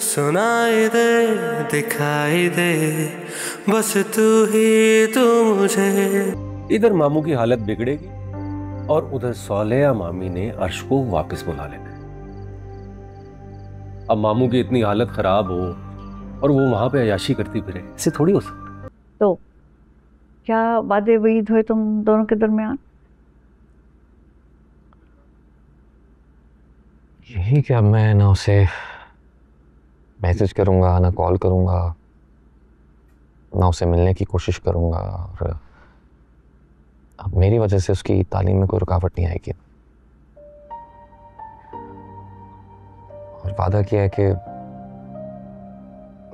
सुनाई दे दिखाई दे बस तू ही तू मुझे। इधर मामू की हालत बिगड़ेगी और उधर सौलेया मामी ने अर्श को वापस बुला लेना है। अब मामू की इतनी हालत खराब हो और वो वहां पे अयाशी करती फिरे, इससे थोड़ी हो सकता। तो क्या वादे वईद हुए तुम दोनों के दरमियान? यही कि अब मैं ना उसे मैसेज करूंगा, ना कॉल करूंगा, ना उसे मिलने की कोशिश करूंगा, और अब मेरी वजह से उसकी तालीम में कोई रुकावट नहीं आएगी। और वादा किया है कि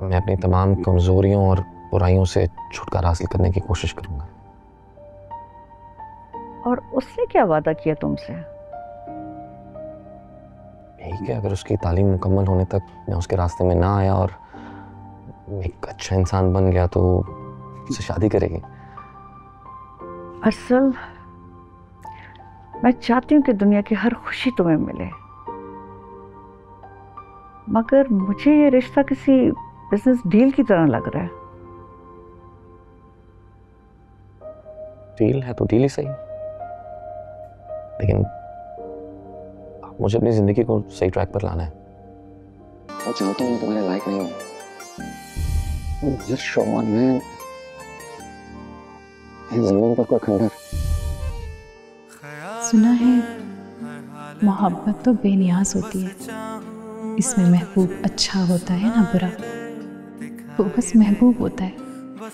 मैं अपनी तमाम कमजोरियों और बुराइयों से छुटकारा हासिल करने की कोशिश करूंगा। और उसने क्या वादा किया तुमसे? यही कि अगर उसकी तालीम मुकम्मल होने तक मैं उसके रास्ते में ना आया और एक अच्छा इंसान बन गया तो उससे शादी करेगी। असल मैं चाहती हूँ कि दुनिया की हर खुशी तुम्हें मिले, मगर मुझे ये रिश्ता किसी बिजनेस डील की तरह लग रहा है। डील है तो डील ही सही, लेकिन मुझे अपनी जिंदगी को सही ट्रैक पर लाना है। मैं चाहता हूँ तुम्हारे लायक नहीं हूँ। जिस शौमान में जमीन पर कोई खंडर। सुना है मोहब्बत तो बेनियाज होती है, इसमें महबूब अच्छा होता है ना बुरा, वो बस महबूब होता है।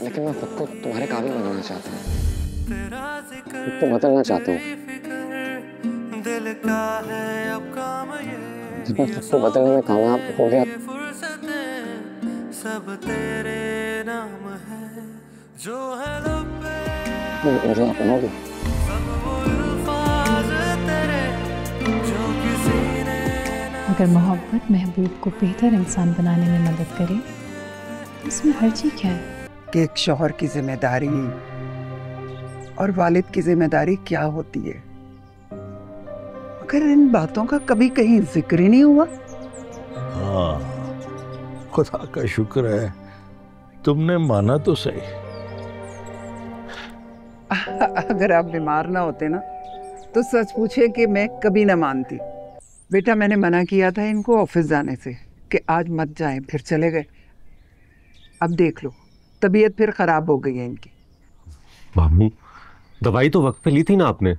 लेकिन मैं खुद को तुम्हारे काबिल बनाना चाहता हूँ, खुद को बदलना चाहता हूँ। जब मैं खुद को बदलने में कामयाब हो गया सब तेरे नाम है जो है मुझे अपनाओगे? अगर मोहब्बत महबूब को बेहतर इंसान बनाने में मदद करे तो इसमें हर्जी क्या है? कि एक शौहर की जिम्मेदारी और वालिद की जिम्मेदारी क्या होती है, मगर इन बातों का कभी कहीं जिक्र ही नहीं हुआ। हाँ, खुदा का शुक्र है तुमने माना तो सही। अगर आप बीमार ना होते ना तो सच पूछे कि मैं कभी ना मानती। बेटा मैंने मना किया था इनको ऑफिस जाने से कि आज मत जाएं, फिर चले गए। अब देख लो तबीयत फिर खराब हो गई है इनकी। मामू दवाई तो वक्त पे ली थी ना आपने?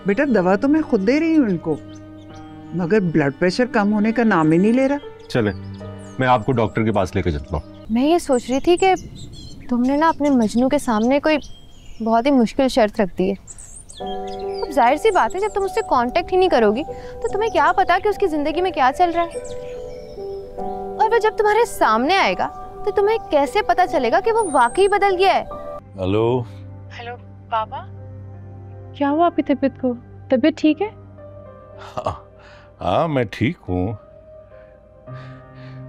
बेटा दवा तो मैं खुद दे रही हूँ इनको, मगर ब्लड प्रेशर कम होने का नाम ही नहीं ले रहा। चले मैं आपको डॉक्टर के पास लेकर चलता हूँ। मैं ये सोच रही थी कि तुमने ना अपने मजनू के सामने कोई बहुत ही मुश्किल शर्त रख दी है। अब जाहिर सी बात है जब तुम उससे कांटेक्ट ही नहीं करोगी तो तुम्हें क्या पता कि उसकी जिंदगी में क्या चल रहा है, और वो जब तुम्हारे सामने आएगा तो तुम्हें कैसे पता चलेगा कि वो वाकई बदल गया है। हेलो हेलो बाबा, क्या हुआ आपकी तबीयत को? तबीयत ठीक है? हाँ मैं ठीक हूँ।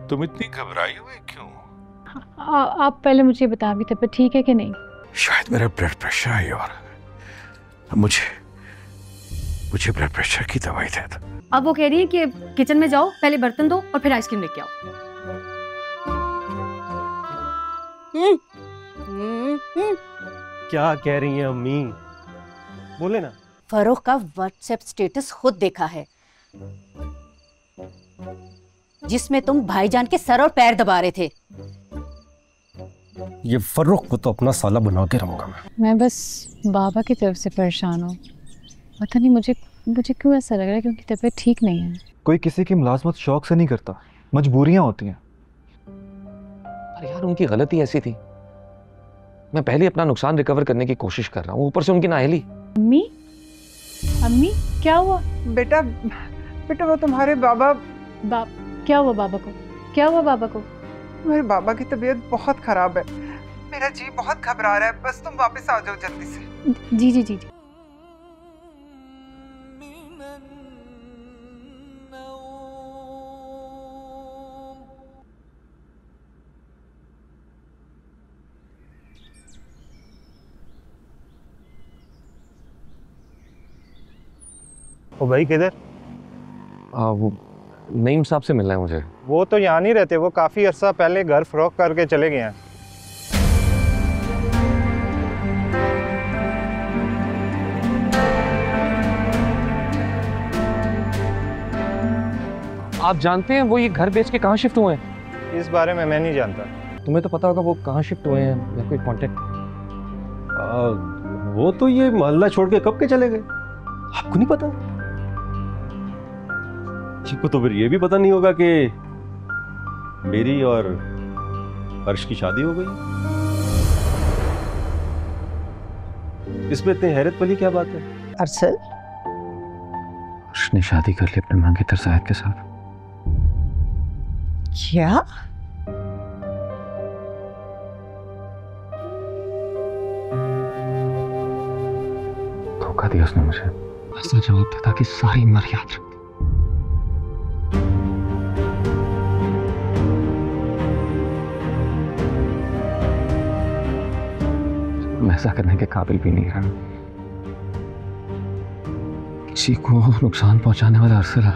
तुम इतनी घबराई हुई क्यों? आप पहले मुझे बता, आपकी तबीयत ठीक है कि नहीं? शायद मेरा ब्लड प्रेशर है और मुझे ब्लड प्रेशर की दवाई दे दो। अब वो कह रही है कि किचन में जाओ, पहले बर्तन धो और फिर आइसक्रीम लेके आओ। क्या कह रही हैं अम्मी? बोले ना। फरोख का व्हाट्सएप स्टेटस खुद देखा है जिसमें तुम भाईजान के सर और पैर दबा रहे थे। ये फर्रुख को तो अपना साला बना के रहूंगा मैं बस बाबा की तरफ से परेशान हूँ। पता नहीं मुझे क्यों ऐसा लग रहा है कि उनकी तबीयत ठीक नहीं है। कोई किसी की मुलाजमत शौक से नहीं करता, मजबूरियां होती हैं। अरे यार उनकी गलती ऐसी थी, मैं पहले अपना नुकसान रिकवर करने की कोशिश कर रहा हूँ, ऊपर से उनकी नाअहली। अम्मी क्या हुआ? बेटा वो तुम्हारे बाबा। क्या हुआ बाबा को? क्या हुआ बाबा को? मेरे बाबा की तबीयत बहुत खराब है, मेरा जी बहुत घबरा रहा है, बस तुम वापस आ जाओ जल्दी से। जी जी जी जी। ओ भाई किधर? वो नईम साहब से मिलना है मुझे। वो तो यहाँ नहीं रहते, वो काफ़ी अर्सा पहले घर फरोख्त करके चले गए हैं। आप जानते हैं वो ये घर बेच के कहाँ शिफ्ट हुए हैं? इस बारे में मैं नहीं जानता। तुम्हें तो पता होगा वो कहाँ शिफ्ट हुए हैं या कोई कांटेक्ट? वो तो ये मोहल्ला छोड़ के कब के चले गए, आपको नहीं पता? को तो फिर ये भी पता नहीं होगा कि मेरी और अर्श की शादी हो गई। इसमें इतनी हैरत वाली क्या बात है? अरसल, अर्श ने शादी कर ली अपने मंगेतर साहब के साथ। क्या? धोखा दिया उसने मुझे। ऐसा जवाब देता कि सारी उम्र याद रखती। मैं ऐसा करने के काबिल भी नहीं रहा। किसी को नुकसान पहुंचाने वाला अरसल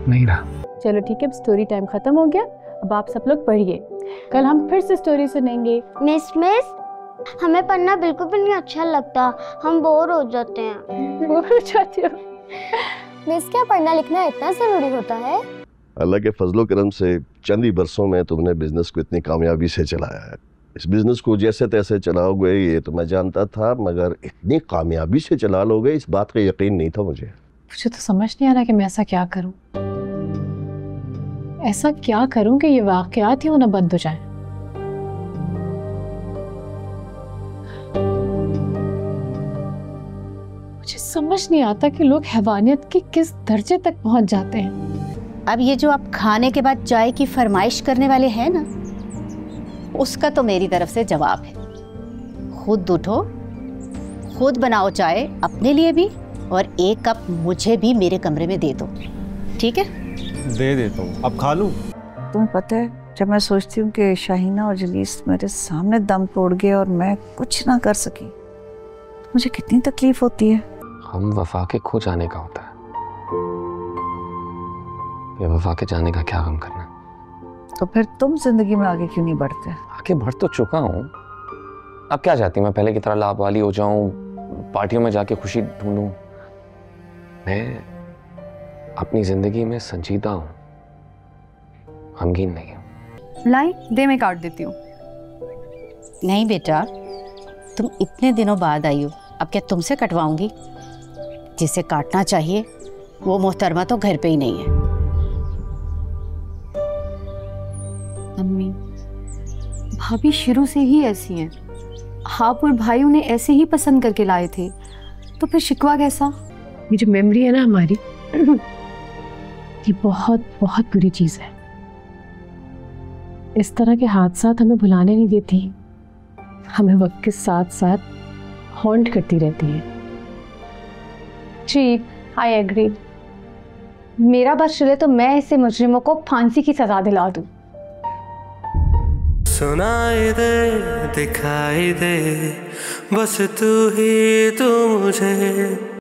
नहीं रहा। चलो ठीक है, अब स्टोरी टाइम खत्म हो गया। अब आप सब लोग पढ़िए, कल हम फिर से स्टोरी सुनेंगे। मिस हमें पढ़ना बिल्कुल भी नहीं अच्छा लगता, हम बोर हो जाते हैं। बोर हो जाते हो? मिस, क्या पढ़ना लिखना इतना जरूरी होता है? अल्लाह के फजलो करम से चंद ही बरसों में तुमने बिजनेस को इतनी कामयाबी से चलाया है। इस बिजनेस को जैसे तैसे चलाओगे ये तो मैं जानता था, मगर इतनी कामयाबी से चला लोगे इस बात का यकीन नहीं था मुझे। मुझे तो समझ नहीं आ रहा कि मैं ऐसा क्या करूं, ऐसा क्या करूं कि ये वाकयात ही ना बंद हो जाए। मुझे समझ नहीं आता कि लोग हैवानियत के किस दर्जे तक पहुंच जाते हैं। अब ये जो आप खाने के बाद चाय की फरमाइश करने वाले हैं ना, उसका तो मेरी तरफ से जवाब है। खुद उठो, खुद बनाओ चाय अपने लिए भी और एक कप मुझे भी मेरे कमरे में दे दो, ठीक है? दे देता हूँ, अब खा लूँ। तुम्हें पता है, जब मैं सोचती हूँ कि शाहीना और जलीस मेरे सामने दम तोड़ गए और मैं कुछ ना कर सकी, तो मुझे कितनी तकलीफ होती है। हम वफा के खो जाने का होता है, ये वफा के जाने का क्या गम करना। तो फिर तुम जिंदगी में आगे क्यों नहीं बढ़ते? आगे बढ़ तो चुका हूँ, अब क्या चाहती मैं पहले की तरह लाभ वाली हो जाऊं, पार्टियों में जाके खुशी ढूंढूं? मैं अपनी जिंदगी में संजीदा हूँ, गमगीन नहीं हूँ। लाई दे, मैं काट देती हूँ। नहीं बेटा, तुम इतने दिनों बाद आई हो, अब क्या तुमसे कटवाऊंगी? जिसे काटना चाहिए वो मोहतरमा तो घर पे ही नहीं है। अम्मी, भाभी शुरू से ही ऐसी हैं। आप और भाई उन्हें ऐसे ही पसंद करके लाए थे, तो फिर शिकवा कैसा? ये जो मेमोरी है ना हमारी, ये बहुत बहुत बुरी चीज है। इस तरह के हादसात हमें भुलाने नहीं देती, हमें वक्त के साथ साथ हॉन्ट करती रहती है। जी, आई एग्री। मेरा बस चले तो मैं ऐसे मुजरिमों को फांसी की सजा दिला दूं। सुनाई दे, दिखाई दे, बस तू ही तू मुझे।